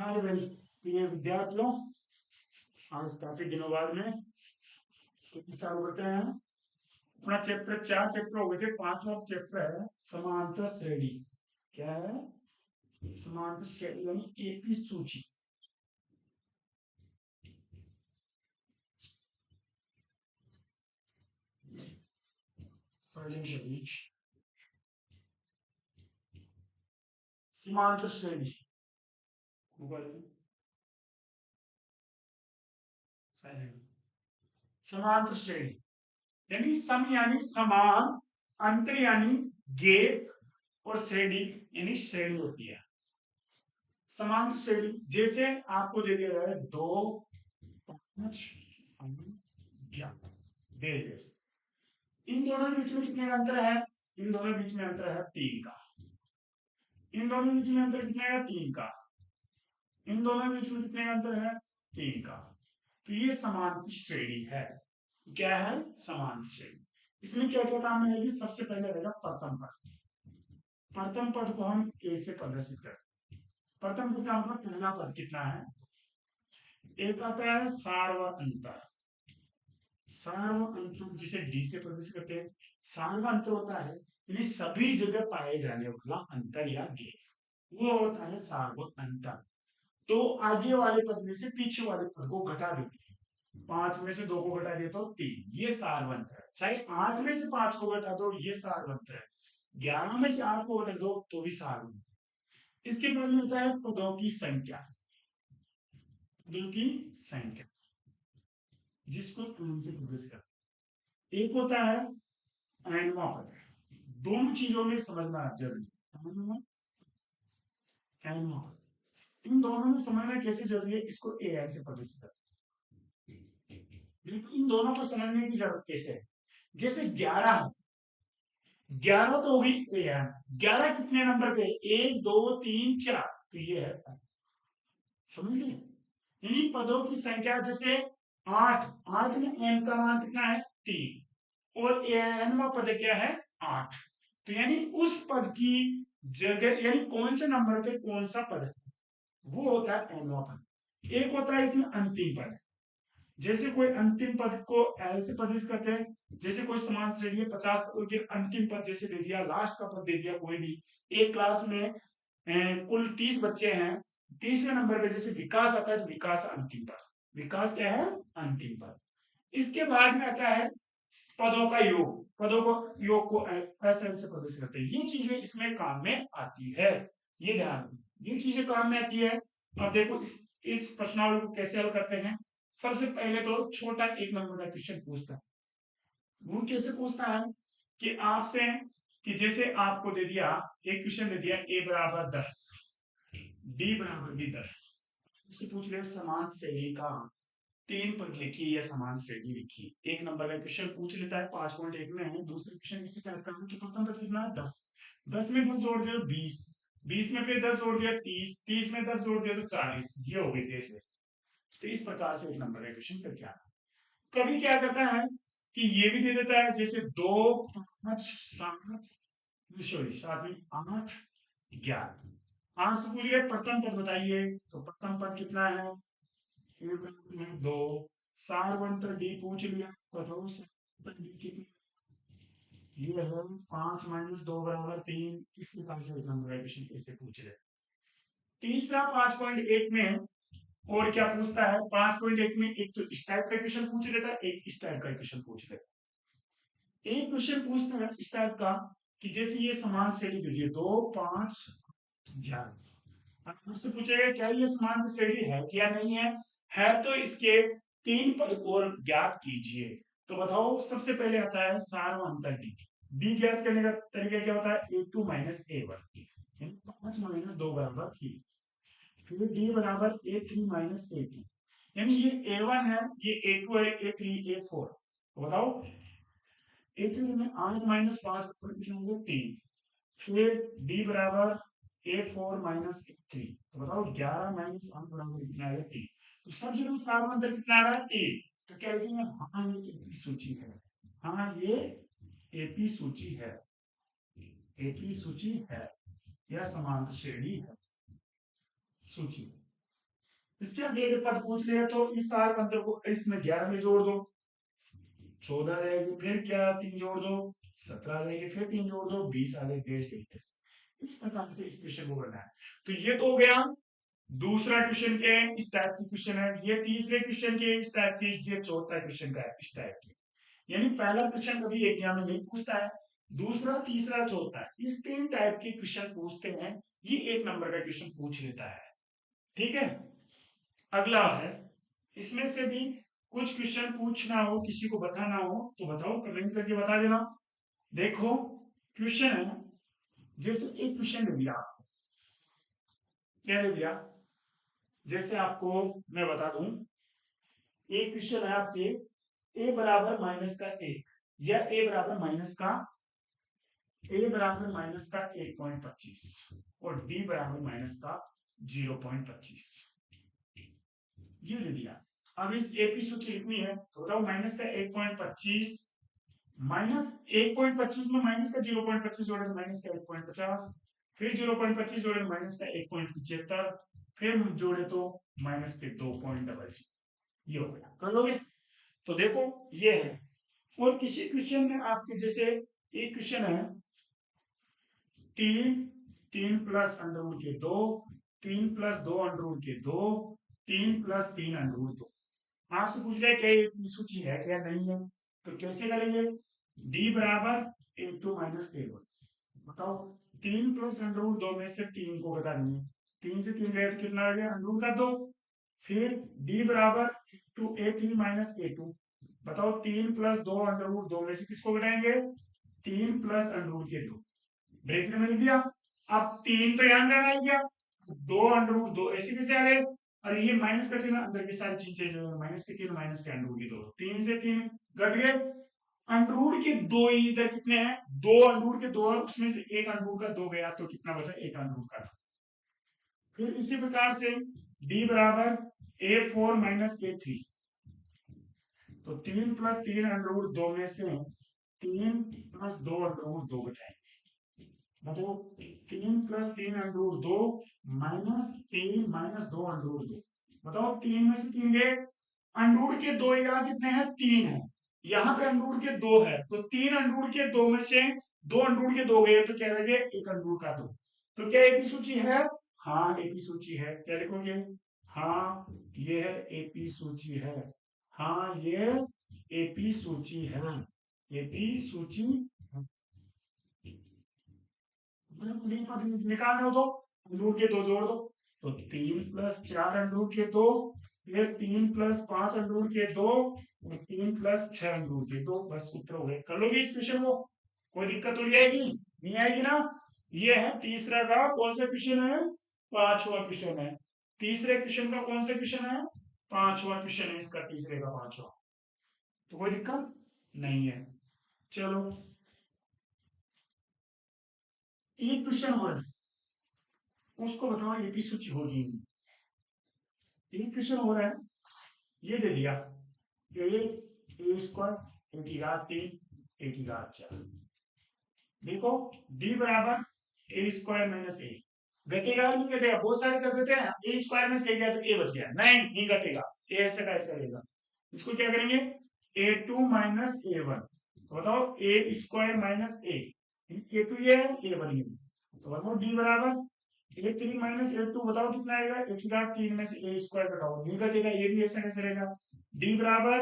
हाय मेरे प्रिय विद्यार्थियों, आज काफी दिनों बाद में चालू करते हैं अपना चैप्टर। 4 चैप्टर हो गए थे, 5वां चैप्टर है समांतर श्रेणी। क्या है? समांतर श्रेणी यानी एपी सूची। समांतर श्रेणी समांतर श्रेणी यानी सम यानी समान, अंतर यानी गेप, और श्रेणी यानी श्रेणी होती है। समांतर श्रेणी जैसे आपको दे दिया है 2, 5, 11 देश। इन दोनों के बीच में कितने का अंतर है? इन दोनों के बीच में अंतर है 3 का। इन दोनों के बीच में अंतर कितने का? 3 का। इन दोनों के बीच में कितने का अंतर है? 3 का। तो ये समांतर श्रेणी है। क्या है? समांतर श्रेणी। इसमें क्या क्या काम आएगी? सबसे पहले रहेगा प्रथम पद। प्रथम पद को हम ए से प्रदर्शित करते हैं। प्रथम पद का मतलब पहला पद कितना है? एक आता है सार्व अंतर। सार्व अंतर जिसे डी से प्रदर्शित करते हैं। सार्व अंतर होता है यानी सभी जगह पाए जाने वाला अंतर या गेप, वो होता है सार्व अंतर। तो आगे वाले पद में से पीछे वाले पद को घटा देते हैं। 5 में से 2 को घटा दिया तो 3, ये सार्व अंतर है। चाहे 8 में से 5 को घटा दो, ये सार्व अंतर है। 11 में से 8 को घटा दो तो भी सार्व अंतर। इसके बाद में होता है पदों की संख्या। पदों की संख्या जिसको तीन से प्रदर्शित करते हैं। एक होता है एनवा पद। दोनों चीजों में समझना जरूरी है। एनवा पद, इन दोनों में समझना कैसे जरूरी है, इसको ए एन से प्रदर्शित करते हैं। इन दोनों को समझने की जरूरत कैसे है? जैसे 11 है, 11 तो होगी ए एन। 11 कितने नंबर पे? 1 2 3 4, तो ये है। समझ गए? यानी पदों की संख्या जैसे 8, 8 में एन का मान कितना है? 3, और एनवा पद क्या है? 8। तो यानी उस पद की जगह यानी कौन से नंबर पे कौन सा पद है, वो होता है एनवा पद। एक होता है इसमें अंतिम पद। जैसे कोई अंतिम पद को एल से प्रदर्शित करते हैं। जैसे कोई समान श्रेणी है 50 पदों के अंतिम पद जैसे दे दिया, लास्ट का पद दे दिया कोई भी। एक क्लास में कुल 30 बच्चे हैं, 30वें नंबर पे जैसे विकास आता है तो विकास अंतिम पद। विकास क्या है? अंतिम पद। इसके बाद में आता है पदों का योग। पदों को योग को एसएल से प्रदर्शित करते हैं। ये चीजें इसमें काम में आती है, ये ध्यान रखना, ये चीजें काम में आती है। अब देखो इस प्रश्नावली को कैसे हल करते हैं। सबसे पहले तो छोटा 1 नंबर का क्वेश्चन पूछता है। वो कैसे पूछता है कि आपसे, कि जैसे आपको दे दिया, एक क्वेश्चन दे दिया a बराबर 10, d बराबर भी 10, उससे पूछ लिया समान श्रेणी का 3 पद लिखिए या समान श्रेणी लिखिए। 1 नंबर का क्वेश्चन पूछ लेता है, 5.1 में है। दूसरे क्वेश्चन इसी टाइप का है कि प्रथम पद कितना है? 10, 10 में 10 जोड़ दिया 20, 20 में फिर 10 जोड़ दिया 30, 30 में 10 जोड़ दिया तो 40, ये हो गई 23। तो इस प्रकार से 1 नंबर का क्वेश्चन करके आता है। कभी क्या करता है कि ये भी दे देता है, जैसे 2 5 7, सॉरी 7 में 8 11। 8 से पूछिए प्रथम पद बताइए, तो प्रथम पद कितना है? 2। सारवंतर डी पूछ लिया, बताओ सारवंतर डी कितनी? ये है 5 - 2 = 3। इस प्रकार से क्वेश्चन ऐसे पूछ रहे। तीसरा 5.1 में और क्या पूछता है? 5.1 में एक तो इस टाइप का क्वेश्चन पूछ लेता है, एक इस टाइप का क्वेश्चन पूछ लेता है। एक क्वेश्चन पूछता है इस टाइप का कि जैसे ये समान श्रेणी दे दी 2 5 11। आपसे पूछेगा क्या ये समान श्रेणी है क्या नहीं है? है तो इसके 3 पद और ज्ञात कीजिए। तो बताओ, सबसे पहले आता है सार्वंतर डी। डी ज्ञात करने का तरीका क्या होता है? a2 - a1, 5 - 2 = 3। फिर d बराबर a3 - a2, यानी ये a1 है, ये a2 है, a3 a4। तो बताओ a3 में 8 - 5 3। फिर d बराबर a4 - a3। तो बताओ 11 - 8 बराबर कितना है? 3। तो सब जगह सार्वंतर कितना आ रहा है? 3। तो क्या लिखेंगे? हाँ ये एपी सूची है। हाँ ये एपी सूची है। एपी सूची है या समांतर श्रेणी है। सूची इसके अगले पद पूछ लिया तो इस 8 अंतर को इसमें 11 में जोड़ दो, 14 आ जाएगी, फिर क्या 3 जोड़ दो 17 आ जाएगी, फिर 3 जोड़ दो 20 आ जाएगी। इस प्रकार से इस क्वेश्चन को करना है। तो ये तो हो गया दूसरा क्वेश्चन के इस टाइप की क्वेश्चन है, ये तीसरे क्वेश्चन के इस टाइप की, ये चौथा क्वेश्चन का है इस टाइप की। यानी पहला क्वेश्चन कभी एग्जाम में नहीं पूछता है, दूसरा तीसरा चौथा इस 3 टाइप के क्वेश्चन पूछते हैं, ये 1 नंबर का क्वेश्चन पूछ लेता है। ठीक है, अगला है, इसमें से भी कुछ क्वेश्चन पूछना हो, किसी को बताना हो तो बताओ, कमेंट करके बता देना। देखो क्वेश्चन है, जैसे एक क्वेश्चन दे दिया आपको, क्या दे दिया, जैसे आपको मैं बता दूं, एक क्वेश्चन है आपके a बराबर माइनस का 1 या a बराबर माइनस का 1.25 और d बराबर माइनस का 0.25, ये ले दिया। अब इस एपी सूची लिखनी है तो बताओ, माइनस का 1.25 माइनस 1.25 में माइनस का 0.25 जोड़े तो माइनस का 1.50, फिर 0.25 जोड़े माइनस का 1.75, फिर जोड़े तो माइनस के 2.00, ये हो गया। कर लोगे? तो देखो ये है। और किसी क्वेश्चन में आपके जैसे एक क्वेश्चन है 3 प्लस अंडर रूट के 2, 3 प्लस 2 अंडर रूट के 2, 3 प्लस 3 अंडर रूट 2, आपसे पूछ रहा है क्या ये सूची है क्या नहीं है, तो कैसे करेंगे, d बराबर a2 माइनस a1, बताओ 3 प्लस अंडर रूट 2 में से 3 को घटा देंगे, 3 से 3 गए तो कितना आ गया अंडर रूट का 2, फिर d बराबर a3 माइनस a2, बताओ 3 प्लस 2 अंडर रूट 2 में से किसको घटाएंगे, 3 प्लस अंडर रूट के 2, ब्रेक में लिख दिया। अब 3 तो यहां रहना ही गया, 2 अंडर रूट 2 ऐसे कैसे आ गए, और ये माइनस का चिन्ह अंदर के सारी चीज चेंज हो गई, माइनस के 3 माइनस के अंडर रूट के 2, 3 से 3 घट गए, अंडर रूट के 2 इधर कितने हैं, 2 अंडर रूट के 2 है, उसमें से एक अंडर रूट का 2 गया तो कितना बचा, एक अंडर रूट का। फिर इसी प्रकार से d बराबर a4 माइनस a3, तो 3 प्लस 3 अंडर रूट 2 में से 3 प्लस 2 अंडर रूट 2 घटाएंगे, मतलब 3 plus 3 under root 2 minus 3 minus 2 under root 2, बताओ 3 में से 3 गए, अंडर रूट के 2 यहाँ कितने हैं, 3 है, यहाँ पे अंडर रूट के 2 है, तो 3 अंडर रूट के 2 में से 2 अंडर रूट के 2 गए तो क्या रह गए, एक अंडर रूट का 2, तो क्या एपी सूची है, हाँ एपी सूची है, क्या लिखोगे, हाँ ये एपी सूची है, हाँ ये एपी सूची है, एपी सूची निकालने हो तो अंडर के 2 जोड़ दो, तो 3 प्लस 4 अंडर के 2, फिर 3 प्लस 5 अंडर के 2 और 3 प्लस 6 अंडर के 2, बस उत्तर हो गए। कर लोगे इस क्वेश्चन को, कोई दिक्कत तो नहीं आएगी, नहीं आएगी ना। ये है तीसरा का कौन सा क्वेश्चन है, पांचवा क्वेश्चन है, तीसरे क्वेश्चन का कौन सा क्वेश्चन है, पांचवा क्वेश्चन है इसका, तीसरे का पांचवा, तो कोई दिक्कत नहीं है। चलो एक क्वेश्चन और उसको बताओ, एपी सूची होगी नहीं, एक क्वेश्चन हो रहा है, ये दे दिया ए स्क्वायर ए की घात 3 ए की घात 4, देखो d बराबर ए स्क्वायर माइनस ए, घटेगा नहीं घटेगा, बहुत सारे कर देते हैं, ए स्क्वायर में से गया तो ए बच गया, नहीं घटेगा, ए ऐसा का ऐसा रहेगा, इसको क्या करेंगे a2 माइनस a1, तो बताओ ए स्क्वायर माइनस a2 ये है, a1 ये, तो बताओ d बराबर a3 माइनस a2, बताओ कितना आएगा, ए की घात 3 में से ए स्क्वायर घटाओ, नहीं घटेगा, ये भी ऐसा कैसे रहेगा, d बराबर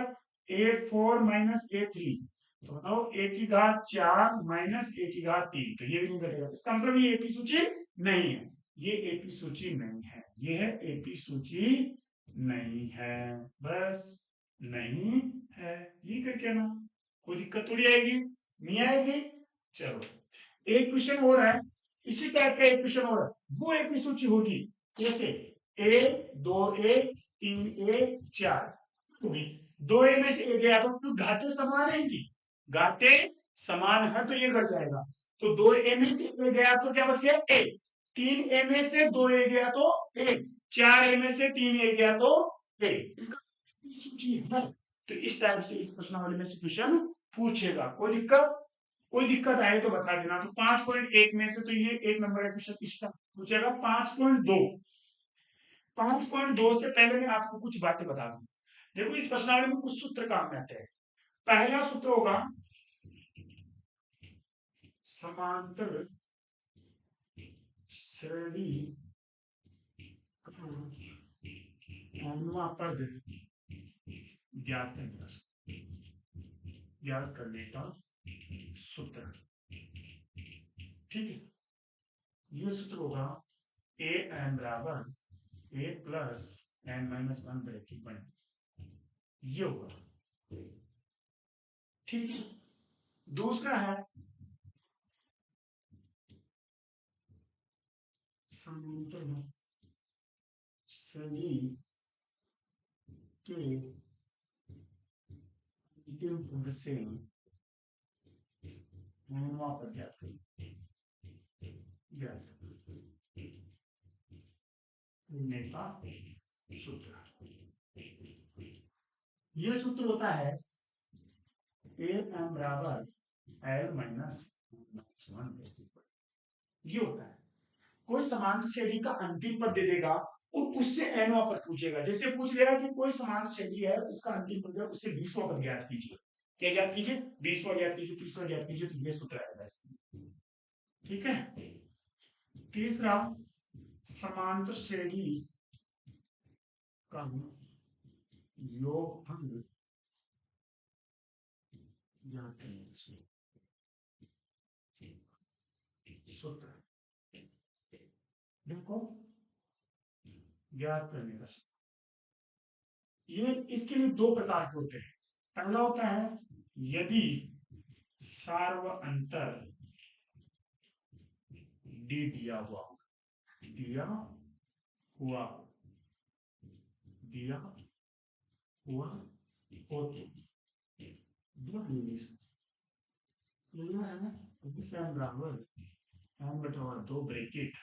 a4 माइनस a3, तो बताओ ए की घात 4 माइनस ए की घात 3, तो ये भी नहीं घटेगा, इसका मतलब ये एपी सूची नहीं है, ये एपी सूची नहीं है, ये है एपी सूची नहीं है, बस नहीं है, ये करके ना, कोई दिक्कत थोड़ी आएगी, नहीं आएगी। चलो एक क्वेश्चन हो रहा है, इसी टाइप का एक क्वेश्चन हो रहा है, वो एपी सूची होगी कैसे, ए 2a 3a 4 होगी, 2a में से ए गया तो क्यों, घाते समान है इनकी, घाते समान है तो ये घट जाएगा, तो 2a में से ए गया तो क्या बच गया ए, 3a में से 2a गया तो ए, 4a में से 3a गया तो ए, इसका सूची है। तो इस टाइप से इस प्रश्नावली में से क्वेश्चन पूछेगा, कोई दिक्कत, कोई दिक्कत आए तो बता देना। तो 5.1 में से तो ये एक नंबर का क्वेश्चन इस टाइप पूछेगा, 5.2 5.2 से पहले मैं आपको कुछ बातें बता दूं। देखो इस प्रश्नावली में कुछ सूत्र काम में आते हैं। पहला सूत्र होगा समांतर श्रेणी का nवां पद ज्ञात करने का सूत्र। ठीक है, ये सूत्र होगा ए एन बराबर A plus N minus one bracket बन, ये होगा। ठीक है, दूसरा है समांतर श्रेणी के अंतिम पद से nवां पद ज्ञात करने का सूत्र। ये सूत्र होता है ए एम बराबर एल माइनस वन। ये होता है कोई समांतर श्रेणी का अंतिम पद दे देगा और उससे एनवां पद पूछेगा। जैसे पूछ लेगा कि कोई समांतर श्रेणी है उसका अंतिम पद है, उससे 20वां पद ज्ञात कीजिए। क्या ज्ञात कीजिए? 20वां ज्ञात कीजिए, 30वां ज्ञात कीजिए। तो ये सूत्र आएगा इसमें। ठीक है, तीसरा समांतर श्रेणी का योगफल ज्ञात करने का सूत्र। देखो ज्ञात करने का सूत्र, ये इसके लिए दो प्रकार के होते हैं। पहला होता है यदि सार्व अंतर डी दिया हुआ दिया हुआ दिया हुआ हो तो दो बराबर एम बटा दो bracket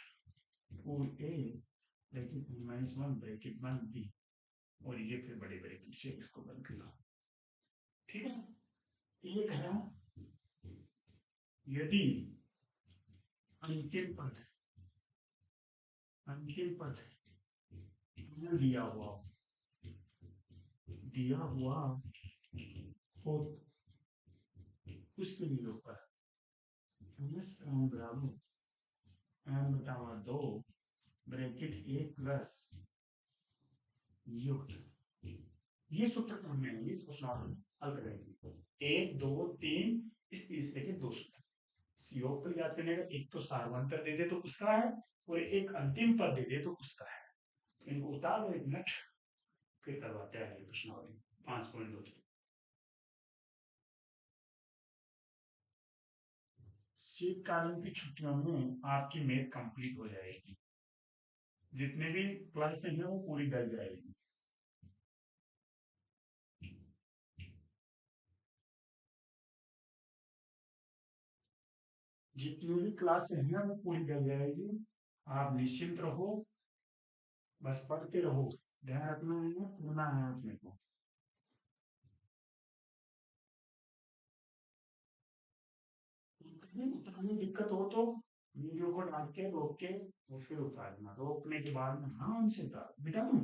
four A bracket minus one bracket one B, और ये फिर बड़े ब्रैकेट से इसको बंद करना। ठीक है, एक है यदि अंतिम पद दिया हुआ हो, उसके लिए ऊपर बराबर एम बटा दो ब्रैकेट ए प्लस युक्त। ये सूत्र काम में आएंगे, इसको हल करेंगे। एक दो तीन, इस तीसरे के दो सूत्र। योग पर याद करने का, एक तो सार्वंतर दे दे तो उसका है, और एक अंतिम पद दे दे तो उसका है। इनको उतार लो एक मिनट, फिर करवाते हैं अगले प्रश्नावली 5.2। शीतकालीन की छुट्टियों में आपकी मैथ कंप्लीट हो जाएगी। जितने भी क्लास हैं वो पूरी कर जाएगी। जितनी भी क्लास हैं वो पूरी कर जाएगी। आप निश्चिंत रहो, बस पढ़ते रहो। ध्यान रखना है, पढ़ना है अपने को। उतारने दिक्कत हो तो वीडियो को डाल के रोक के और फिर उतारना। रोकने के बाद में हाँ उनसे उतार बिटा दूं।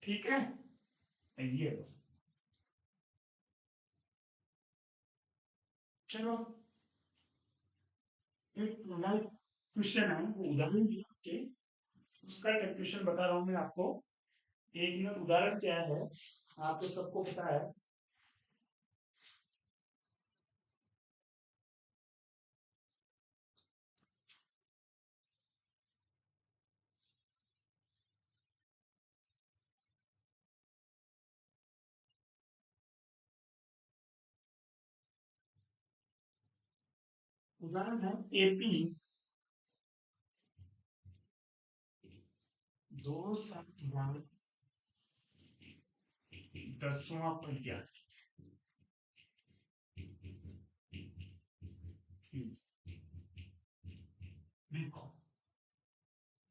ठीक है, ये लो। चलो, एक क्वेश्चन है, वो उदाहरण दिया के उसका कंफ्यूजन बता रहा हूं मैं आपको। एक मिनट, उदाहरण क्या है आपको सबको पता है। उदाहरण है एपी 2 10वां पद ज्ञात कीजिए। देखो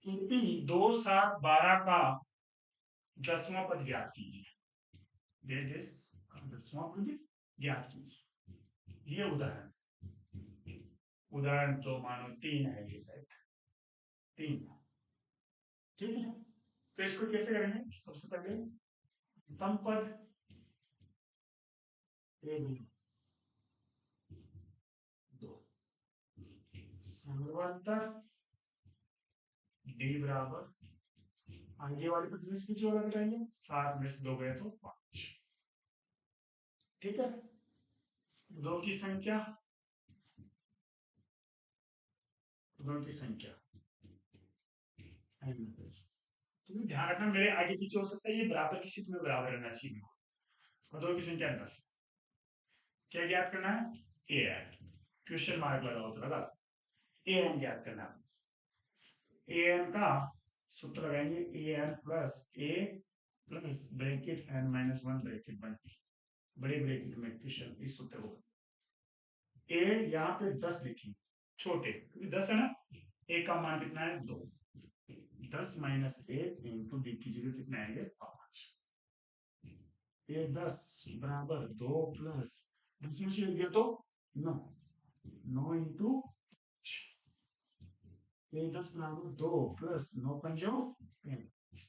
एपी 2 7 12 का 10वां पद ज्ञात कीजिए। डेट इज 10वां पद ज्ञात कीजिए। ये उदाहरण तो मानो 3 है, ये सेट 3। ठीक है, तो इसको कैसे करेंगे? सबसे पहले प्रथम पद ए बी दो समानांतर डी बराबर आगे वाले पद में से पीछे वाला घटाएंगे, 7 में से 2 गए तो 5। ठीक है, दो की संख्या, दो की संख्या तुम्हें ध्यान रखना मेरे आगे पीछे हो सकता है, ये बराबर किसी तुम्हें बराबर रहना चाहिए। और दो की संख्या 10। क्या ज्ञात करना है? ए एन, क्वेश्चन मार्क लगा हो तो लगा, ए एन ज्ञात करना है। ए एन का सूत्र लगाएंगे, A N plus A plus bracket N minus one bracket one, बड़े ब्रैकेट में क्वेश्चन इस सूत्र को ए यहाँ पे 10 लिखेंगे छोटे, क्योंकि 10 है ना, ए का मान कितना है? 2। 10 माइनस 1 इंटू डी की जगह कितना आएंगे? 5। ये 10 बराबर 2 प्लस 10 में से एक गया तो 9, 9 इंटू ये 10 बराबर 2 प्लस 9 पंजो 45,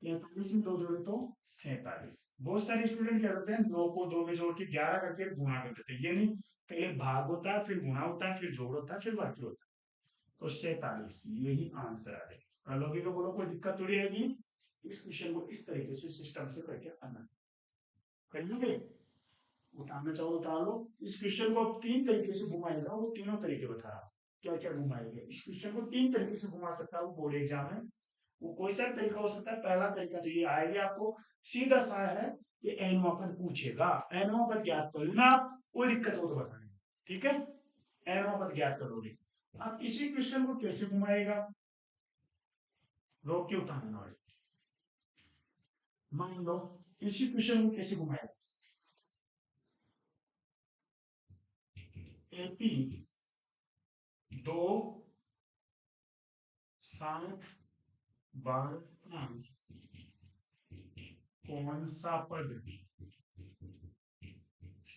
45 में 2 जोड़े तो 47। बहुत सारे स्टूडेंट क्या करते हैं, 9 को 2 में जोड़ के 11 करके गुणा कर देते हैं। ये नहीं, पहले भाग होता है, फिर गुणा होता है, फिर जोड़ होता है, फिर बाकी होता है। तो 47 यही आंसर आ जाएगा। लॉजिक को बोलो कोई दिक्कत थोड़ी आएगी, इस क्वेश्चन को इस तरीके से सिस्टम से करके आना कर लोगे। उठाना चाहो उठा लो। इस क्वेश्चन को अब 3 तरीके से घुमाएगा, वो तीनों तरीके बता रहा क्या क्या घुमाएंगे। इस क्वेश्चन को 3 तरीके से घुमा सकता है वो बोर्ड एग्जाम में। वो कोई सा तरीका हो सकता है? पहला तरीका तो ये आएगा आपको सीधा सा है, ये एनवा पद पूछेगा, एनवा पद ज्ञात कर लेना आप, कोई दिक्कत हो तो बताना। ठीक है, एनवा पद ज्ञात करोगे। अब इसी क्वेश्चन को कैसे घुमाएगा, रोक के उतारना वाले। मान लो इसी क्वेश्चन को कैसे घुमाएगा, एपी 2 7 12 कौन सा पद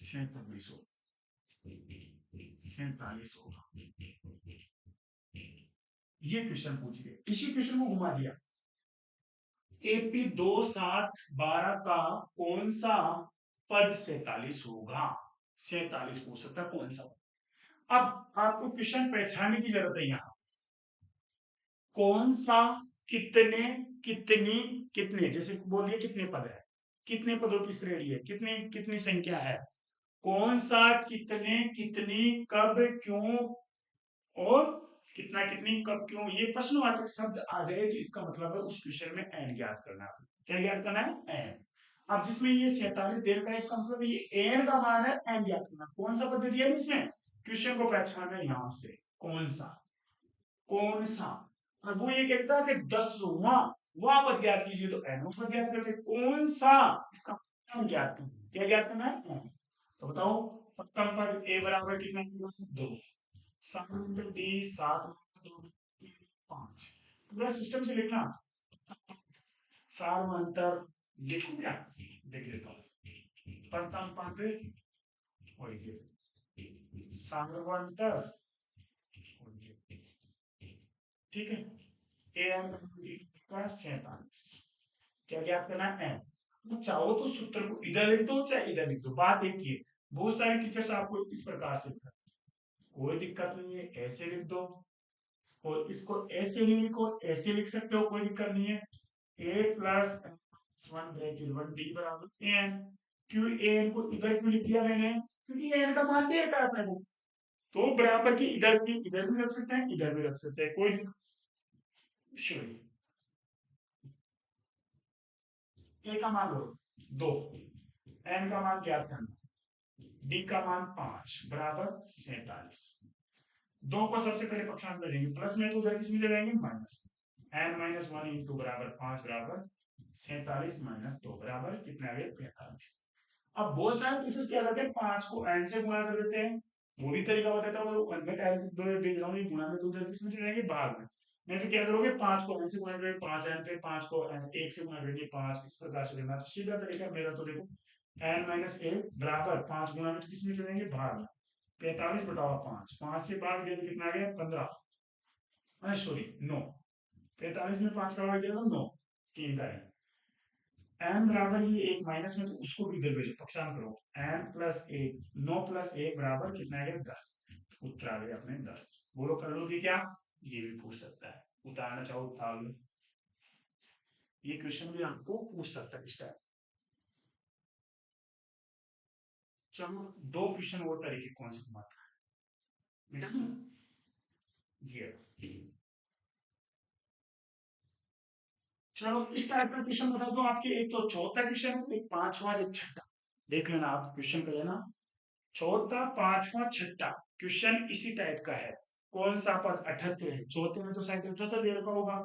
47 होगा? ये क्वेश्चन पूछ गए, इसी क्वेश्चन को घुमा दिया। एपी 2 7 12 का कौन सा पद 47 होगा? 47 पूछ सकता है, कौन सा पद। अब आपको क्वेश्चन पहचानने की जरूरत है यहाँ, कौन सा, कितने, कितनी, कितने, जैसे बोल दिया कितने पद है, कितने पदों की श्रेणी है, कितनी कितनी संख्या है, कौन सा, कितने, कितनी, कब, क्यों और कितना, कितनी, कब, क्यों, ये प्रश्नवाचक शब्द आ जाए तो इसका मतलब है उस क्वेश्चन में एन ज्ञात करना है। क्या ज्ञात करना है? एन। अब जिसमें ये 47 देर का, इसका मतलब ये एन का मान है, एन ज्ञात करना। कौन सा पद दिया है इसमें? क्वेश्चन को पहचानना है यहां से, कौन सा, कौन सा। और वो ये कहता है कि 10वां वहां पद ज्ञात कीजिए, तो एन पद ज्ञात करते, कौन सा, इसका नाम ज्ञात करना। क्या ज्ञात करना है? एन। तो बताओ, प्रथम पद ए बराबर कितना होगा? 2। समानांतर डी 7 2 5। पूरा सिस्टम से लिखना, समानांतर लिखूं क्या? देख लेता हूं। प्रथम पद समानांतर, ठीक है, एन का 47। क्या ज्ञात करना है? एन। तो चाहो तो सूत्र को इधर लिख दो चाहे इधर लिख दो, बात एक ही है। बहुत सारे टीचर्स आपको इस प्रकार से लिखा, कोई दिक्कत नहीं है, ऐसे लिख दो। और इसको ऐसे नहीं लिखो, ऐसे लिख सकते हो, कोई दिक्कत नहीं है। A plus one bracket one D बराबर एन। क्यों एन को इधर क्यों लिख दिया मैंने? क्योंकि एन का मान दे रखा है अपने को, तो बराबर की इधर की इधर भी रख सकते हैं, इधर भी रख सकते हैं, कोई सॉरी, ए का मान लो 2, एन का मान ज्ञात करना, डी का मान 5 बराबर 47। 2 को सबसे पहले पक्षांत में लेंगे, प्लस में तो उधर किस में ले जाएंगे? Minus. N minus one into बराबर 5 बराबर 47 माइनस 2 बराबर कितना आ गया? 45। अब बहुत सारे टीचर्स क्या करते हैं, 5 को एन से गुणा कर देते हैं, वो भी तरीका बताता है, वो वन में टाइप भेज रहा हूँ, गुणा में तो उधर किस में चले जाएंगे? भाग में। नहीं तो क्या करोगे, 5 को एन से गुणा करोगे 5 एन पे, 5 को एक से गुणा करेंगे 5, इस प्रकार से लेना। तो सीधा तरीका मेरा तो देखो, एन माइनस एक बराबर 5 गुणा में तो किस में चलेंगे? भाग में। 45 बटाओ 5, 5 से भाग दिया तो कितना आ गया? 15, सॉरी 9। 45 में 5 का भाग दिया तो 9, 3 का n बराबर ये एक माइनस में, तो उसको भी इधर भेजो, पक्षांतर करो। n प्लस 1, 9 प्लस 1 बराबर कितना है? 10। उत्तर आ गया अपने 10। बोलो कर लोगे क्या? ये भी पूछ सकता है, उतारना चाहो उतार लो। ये क्वेश्चन भी आपको पूछ सकता है इस टाइप। चलो 2 क्वेश्चन और तरीके कौन से घुमाता है बेटा? ये चलो इस टाइप का क्वेश्चन बता दो आपके, एक तो चौथा क्वेश्चन, एक पांचवा, एक छठा। देख लेना आप क्वेश्चन कर लेना। चौथा, पांचवा, छठा क्वेश्चन इसी टाइप का है। कौन सा पद 78 है? चौथे में तो शायद 78 दे रखा होगा।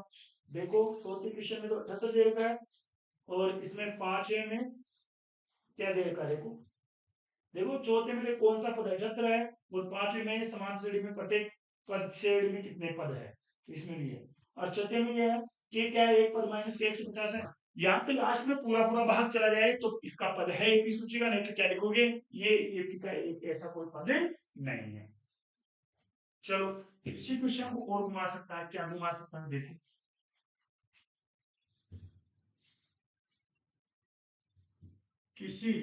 देखो चौथे क्वेश्चन में तो 78 दे रखा है, और इसमें पांचवे में क्या दे रखा है? देखो देखो चौथे में कौन सा पद 78 है, और पांचवे में समान श्रेणी में प्रत्येक पद श्रेणी में कितने पद है, तो इसमें भी है। और चौथे में यह है कि क्या है, एक पद माइनस के 150 है। यहाँ पे लास्ट में पूरा पूरा भाग चला जाए तो इसका पद है एपी सूची का, नहीं तो क्या लिखोगे? ये एपी का एक ऐसा कोई पद नहीं है। चलो इसी क्वेश्चन को और घुमा सकता है, क्या घुमा सकता है देखो। किसी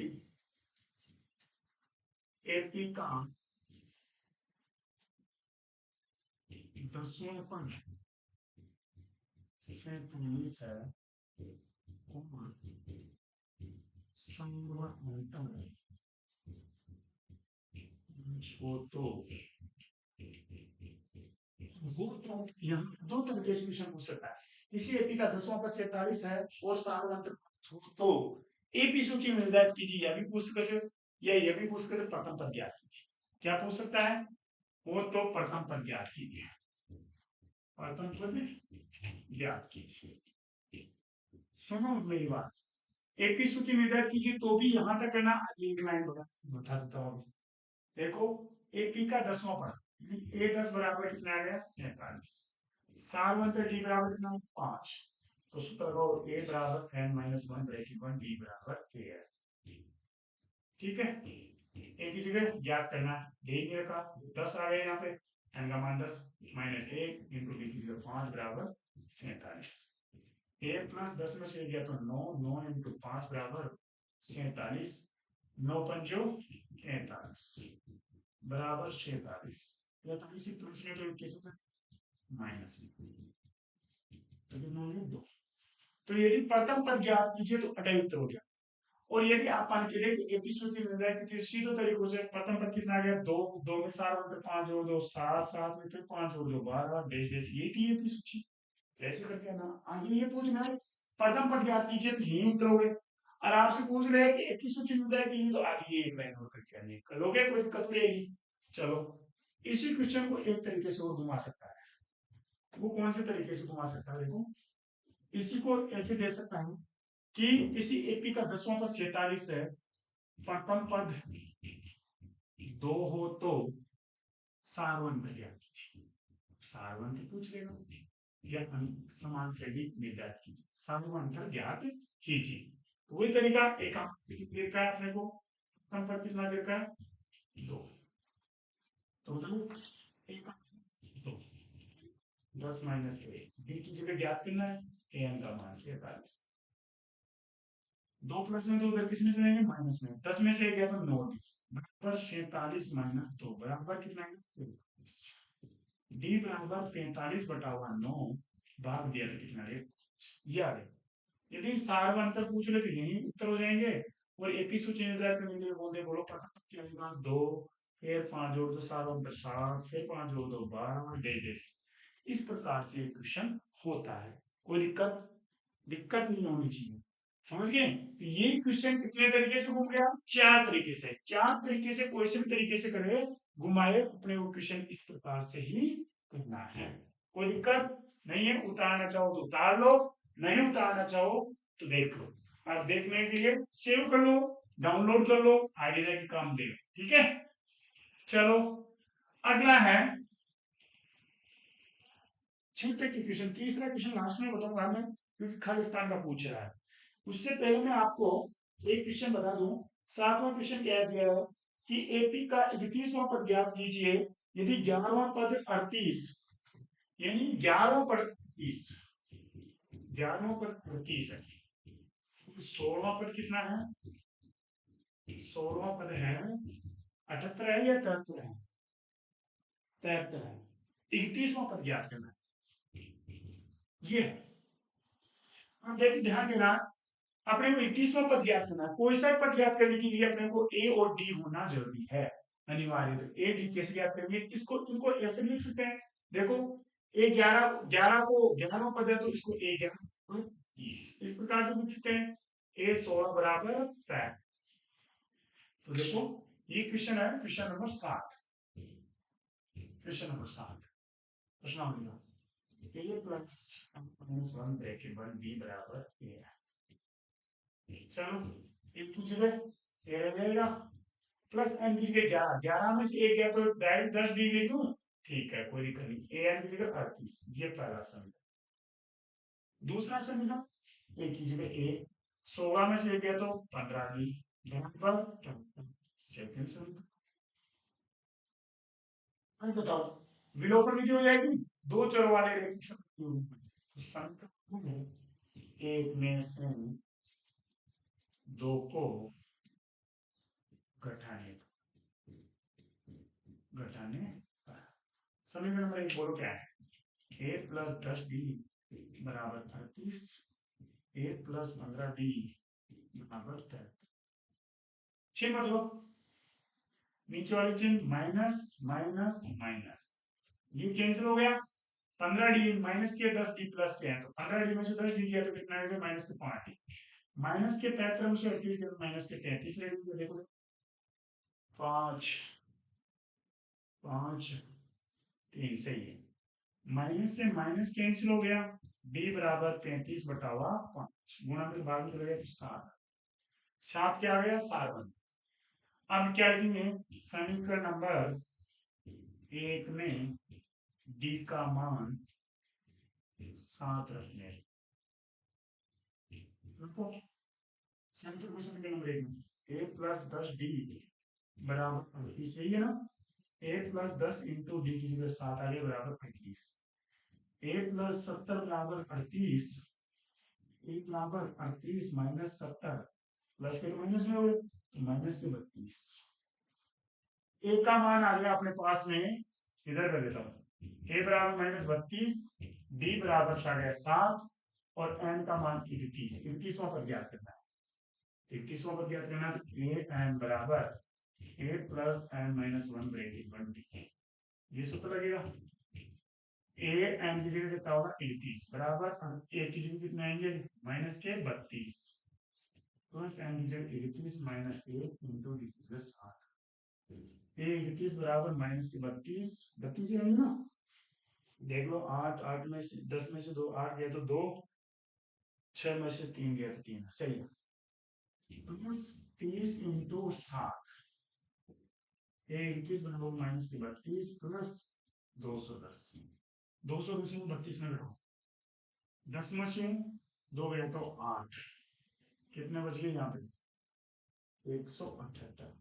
एपी का 10वां पद से 19 है, और संवर्तन हो तो वो तो यहाँ दो तरीके से क्वेश्चन पूछ सकता है। किसी एपी का 10वां पद 47 है और सार्वधातुक हो तो एपी सूची में निर्धारित कीजिए, यह भी पूछ सकते, या यह भी पूछ सकते प्रथम पद ज्ञात कीजिए। क्या पूछ सकता है? वो तो प्रथम पद ज्ञात कीजिए, प्रथम पद ज्ञात कीजिए। सुनो मेरी बात, एपी सूची निर्धारित कीजिए तो भी यहां तक करना, एक लाइन बता देता हूँ। देखो एपी का 10वां पद, ए 10 बराबर कितना आ गया? 47। सार्वंतर डी बराबर कितना? 5। तो सूत्र लगाओ, ए बराबर n माइनस 1 ब्रैकेट 1, डी बराबर a है। ठीक है, ए की जगह ज्ञात करना, दे नहीं रखा, 10 आ गए यहाँ पे, n का मान 10 माइनस 1 इंटू डी की जगह 5 बराबर 47। ए प्लस 10 में से गया तो 9, 9 इंटू 5 बराबर 47, 9 पंजो 43 बराबर 46। 43 प्लस में तो किस माइनस, तो कितना हो गया? 2। तो यदि प्रथम पद ज्ञात कीजिए तो अटय उत्तर हो गया। और यदि आप मान के लिए एपी सूची मिल रहा है, सीधे तरीकों से प्रथम पद कितना आ गया? 2, 2 में 7 अंतर 5 जोड़ 2 7, 7 में फिर 5 जोड़ 2 12, डेश डेश, ये थी एपी सूची। ऐसे करके ना आगे ये पूछना है प्रथम पद ज्ञात कीजिए, तो यही उत्तर हो गए। और आपसे पूछ रहे हैं कि एपी सूची मिल रहा है, तो आगे ये एक लाइन और करके आइए, कर लोगे, कोई दिक्कत रहेगी। चलो इसी क्वेश्चन को एक तरीके से और घुमा सकता है। वो कौन से तरीके से घुमा सकता है? देखो इसी को ऐसे दे सकता है कि किसी एपी का 10वां पद 47 है, प्रथम पद 2 हो तो सारवंत ज्ञात कीजिए। सारवंत पूछ लेगा, या समान से भी निर्धारित कीजिए, सारवंत ज्ञात कीजिए। तो वही तरीका एक देखा है अपने को, प्रथम पद कितना देखा है? 2। तो बताओ एक 2, 10 माइनस 1, डी की जगह ज्ञात करना है, एन का मान 47। 2 प्लस में 2 उधर किस में जाएंगे? माइनस में। 10 में से 1 गया तो 9 बराबर 47 माइनस 2 बराबर कितना है? डी बराबर 45 बटा हुआ 9 भाग दिया तो कितना है? ये आ गया। यदि सार अंतर पूछ ले तो यही उत्तर हो जाएंगे। और एपी सूची निर्धारित करने के लिए बोलते बोलो प्रथम क्या होगा? 2, फिर 5 जोड़ दो, सार अंतर 7, फिर 5 जोड़ दो 12, डेडेस। इस प्रकार से ये क्वेश्चन होता है। कोई दिक्कत नहीं होनी चाहिए, समझ गए? तो ये क्वेश्चन कितने तरीके से घूम गया? 4 तरीके से। 4 तरीके से कोई से भी तरीके से करे, घुमाए, अपने वो क्वेश्चन इस प्रकार से ही करना है। कोई दिक्कत नहीं है, उतारना चाहो तो उतार लो, नहीं उतारना चाहो तो देख लो। और देखने के लिए सेव कर लो, डाउनलोड कर लो, आगे जाके काम दे लो। ठीक है, चलो अगला है क्षेत्र की क्वेश्चन। तीसरा क्वेश्चन लास्ट में बताऊंगा मैं, क्योंकि खालिस्तान का पूछ रहा है। उससे पहले मैं आपको एक क्वेश्चन बता दूं। 7वां क्वेश्चन क्या दिया है कि एपी का 31वां पद ज्ञात कीजिए यदि 11वां पद 38, यानी 11वां पद 38, 11वां पद 38 है, 16वां पद कितना है? 16वां पद है 78 है या 73 है? 73 है। 31वां पद ज्ञात करना है, ये है। अब देखिए ध्यान देना, अपने को 31वां पद ज्ञात करना है। कोई सा पद ज्ञात करने के लिए अपने को ए और डी होना जरूरी है, अनिवार्य। तो ए डी कैसे ज्ञात करेंगे? इसको इनको ऐसे लिख सकते हैं, देखो ए 11 11 को 11वां पद है तो इसको ए 11 30 इस प्रकार से लिख सकते हैं। ए 16 बराबर 3। तो देखो ये क्वेश्चन है, क्वेश्चन नंबर 7। क्वेश्चन नंबर 7 प्रश्न नंबर a plus minus 1 bracket 1 b बराबर ए है। चलो एक की जगह ए रह जाएगा, प्लस एन की जगह 11, 11 में से एक गया तो डायरेक्ट 10 डी लिख दूं, ठीक है कोई दिक्कत नहीं। ए एन की जगह 38, ये पहला समीकरण। दूसरा समीकरण ए की जगह ए, 16 में से एक गया तो 15 डी बराबर सेकंड समीकरण। अब बताओ विलोपन विधि हो जाएगी दो चरों वाले रेखिक समीकरण के रूप में। तो समीकरण एक में से दो को घटाने पर समीकरण नंबर 1 बोलो क्या है? ए प्लस 10 डी बराबर 38, ए प्लस 15 डी बराबर 33। चिन्ह बदलो, नीचे वाली चिन्ह माइनस माइनस माइनस, ये कैंसिल हो गया। 15 डी माइनस के 10 डी प्लस के हैं, तो 15 डी में से 10 डी गया तो कितना है? माइनस के 5 डी, माइनस के 33 में से 38 गया तो माइनस के 33 रह गया। देखो 5 5 3 सही है। माइनस से माइनस कैंसिल हो गया, b बराबर 35 बटा हुआ 5 गुणा में भाग में गया तो 7, 7 क्या आ गया? 7 बन। अब क्या लिखेंगे? समीकरण नंबर 1 में d का मान 7 रखने, समीकरण नंबर 1 में a प्लस 10 डी बराबर 38, यही है ना? a प्लस 10 इंटू डी की जगह 7 आ गया बराबर 35, a प्लस 70 बराबर 38, a बराबर 38 माइनस 70 प्लस के तो माइनस में हो गए तो माइनस के 32। ए का मान आ गया अपने पास में, इधर कर देता हूं, ए बराबर माइनस 32, डी बराबर आ गया 7 और एन का मान 31। 31वां पद ज्ञात करना है, 31वां पद ज्ञात करना है तो ए एन बराबर A plus N minus 1 bracket 1 D, ये सूत्र लगेगा। ए एन की जगह कितना होगा? 31 बराबर ए की जगह कितने आएंगे? माइनस के 32 प्लस एन की जगह 31 माइनस 1 इंटू डी की जगह 7। ए 31 बराबर माइनस के 32, 32 ही आएंगे ना? देख लो 8 8 में से 10 में से 2 8 गया तो 2, 6 में से 3 गया तो 3, सही है। प्लस 30 इंटू 7, ए 31 बराबर माइनस के 32 प्लस 210, 210 में 32 में घटाओ, 10 में से 2 गया तो 8, कितने बच गए यहाँ पे? 178,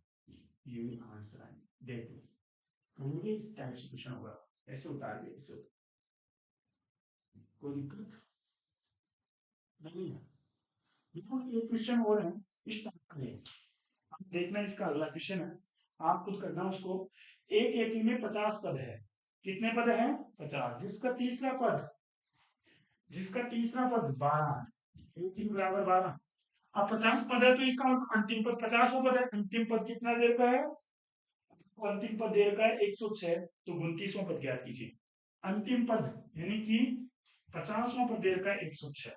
ये आंसर है। देख लो कहोगे इस टाइप से क्वेश्चन होगा, ऐसे उतार के ऐसे उतार, कोई दिक्कत नहीं है। देखो ये क्वेश्चन और है इस टाइप का है, आप देखना इसका अगला क्वेश्चन है, आप खुद करना उसको। एक एपी में 50 पद है, कितने पद हैं? 50, जिसका तीसरा पद 12, एक बराबर 12। अब 50 पद है तो इसका मतलब अंतिम पद 50वां पद है, अंतिम पद कितना देर का है? अंतिम पद देर का है 106, तो 29वां पद ज्ञात कीजिए। अंतिम पद यानी कि 50वां पद देर का 106,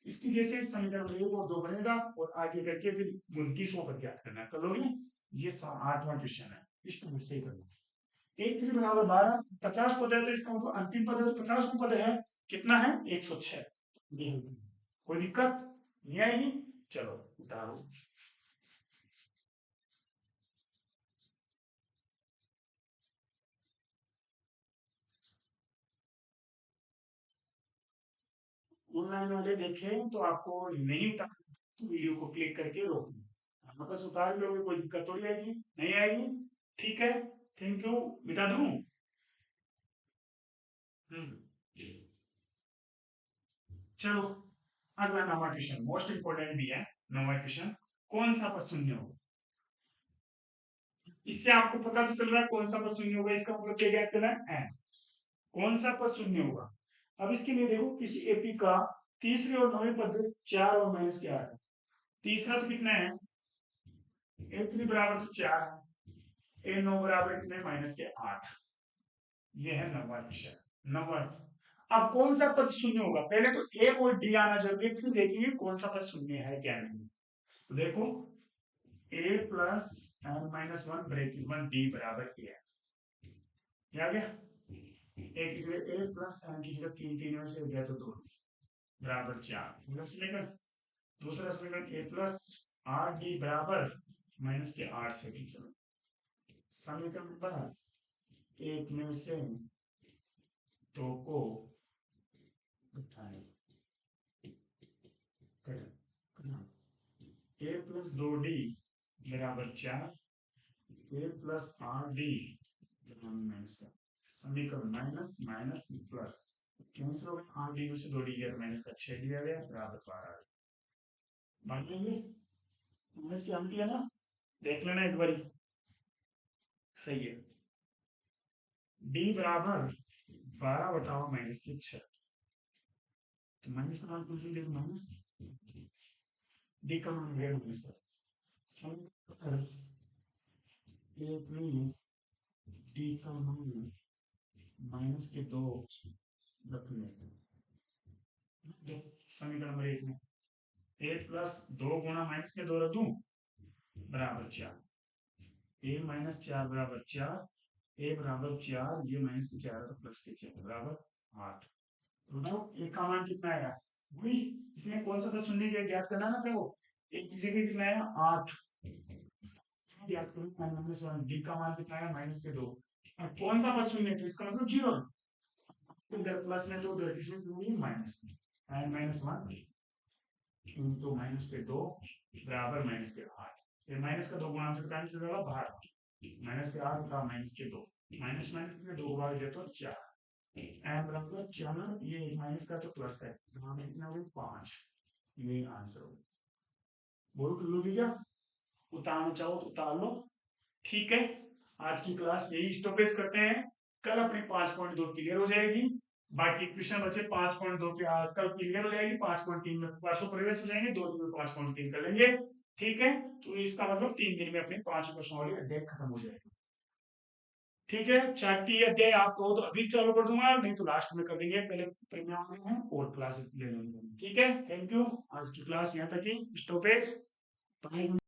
इसकी जैसे समीकरण 1 और 2 बनेगा और आगे करके फिर 29वां पद ज्ञात करना है, कर लोगे? ये 8वां क्वेश्चन है, इस टाइप से करना। एक 3 बराबर 12, 50 पद है तो इसका मतलब अंतिम पद है तो 50वां पद है, कितना है? 106। कोई दिक्कत नहीं आएगी? चलो उतारो। ऑनलाइन वाले देखें तो आपको नहीं उतार, तो वीडियो को क्लिक करके रोक दो, बस उतार लोगे, कोई दिक्कत थोड़ी आएगी, नहीं आएगी। ठीक है, थैंक यू, मिटा दूं? चलो अगला 9वां क्वेश्चन मोस्ट इंपोर्टेंट भी है। 9वां क्वेश्चन, कौन सा पद शून्य होगा? इससे आपको पता तो चल रहा है कौन सा पद शून्य होगा, इसका मतलब क्या ज्ञात करना है? n। कौन सा पद शून्य होगा? अब इसके लिए देखो, किसी एपी का तीसरे और 9वें पद 4 और माइनस के 8 है। तीसरा तो कितना है? a3 बराबर तो 4 है, a9 बराबर कितने? माइनस के 8। ये है 9वां क्वेश्चन। 9वां, अब कौन सा पद शून्य होगा? पहले तो ए और डी आना जरूरी है, फिर देखेंगे कौन सा पद शून्य है क्या नहीं। तो देखो, a plus N minus one bracket one D बराबर ए है। ये आ गया। ए की जगह ए प्लस एन की जगह तीन, तीन में से गया तो दो बराबर 4। दूसरा समीकरण, ए प्लस आर डी बराबर माइनस के 8 से डी। समीकरण नंबर एक में से दो को उठाएं, ए प्लस दो डी बराबर 4, ए प्लस आर डी माइनस का समीकरण माइनस माइनस प्लस कैंसिल हो गया। आर डी में से दो डी गया माइनस का 6 दिया गया बराबर 12। बात लेंगे माइनस की आंटी है ना, देख लेना एक बारी, सही है। डी बराबर 12 बटाओ माइनस के 6, तो माइनस का मान कौन सा देखो, माइनस डी का मान गया माइनस का समीकरण एक में डी का मान माइनस के 2 रखने। समीकरण नंबर एक में ए प्लस 2 गुणा माइनस के 2 रख दूं बराबर 4, ए माइनस 4 बराबर 4, ए बराबर 4, ये माइनस के 4 तो प्लस के 4 बराबर 8। तो बताओ ए का मान कितना आया? वही, इसमें कौन सा पद शून्य के ज्ञात करना ना, देखो एक की जगह कितना आया 8 ज्ञात करो, माइनस 1 डी का मान कितना आया माइनस के 2। और कौन सा पद शून्य, तो इसका मतलब 0। इधर प्लस में तो उधर किसमें होगी माइनस में, माइनस 1 इंटू माइनस के 2 बराबर माइनस के 8। ये माइनस का 2 गुणा से काट चलेगा बाहर, माइनस के 8 का माइनस के 2, माइनस माइनस के 2 बार दे तो 4, एन बराबर 4, ये माइनस का तो प्लस का है, कितना हो 5। ये आंसर हो। बोलो कर लोगे क्या? उतारना चाहो तो उतार लो। ठीक है, आज की क्लास यही स्टॉपेज करते हैं। कल अपनी 5.2 क्लियर हो जाएगी। बाकी क्वेश्चन बचे 5.2 के, कल क्लियर हो जाएगी। 5.3 में परसों प्रवेश हो जाएंगे, 2 दिन में 5.3 कर लेंगे। ठीक है, तो इसका मतलब 3 दिन में अपने 5 क्वेश्चन वाली अध्याय खत्म हो जाएगी। ठीक है, चार्टी अध्याय आप कहो तो अभी चालू कर दूंगा, नहीं तो लास्ट में कर देंगे, पहले परिणाम में है और क्लासेस ले लेंगे। ठीक है, थैंक यू। आज की क्लास यहाँ तक ही, स्टॉपेज।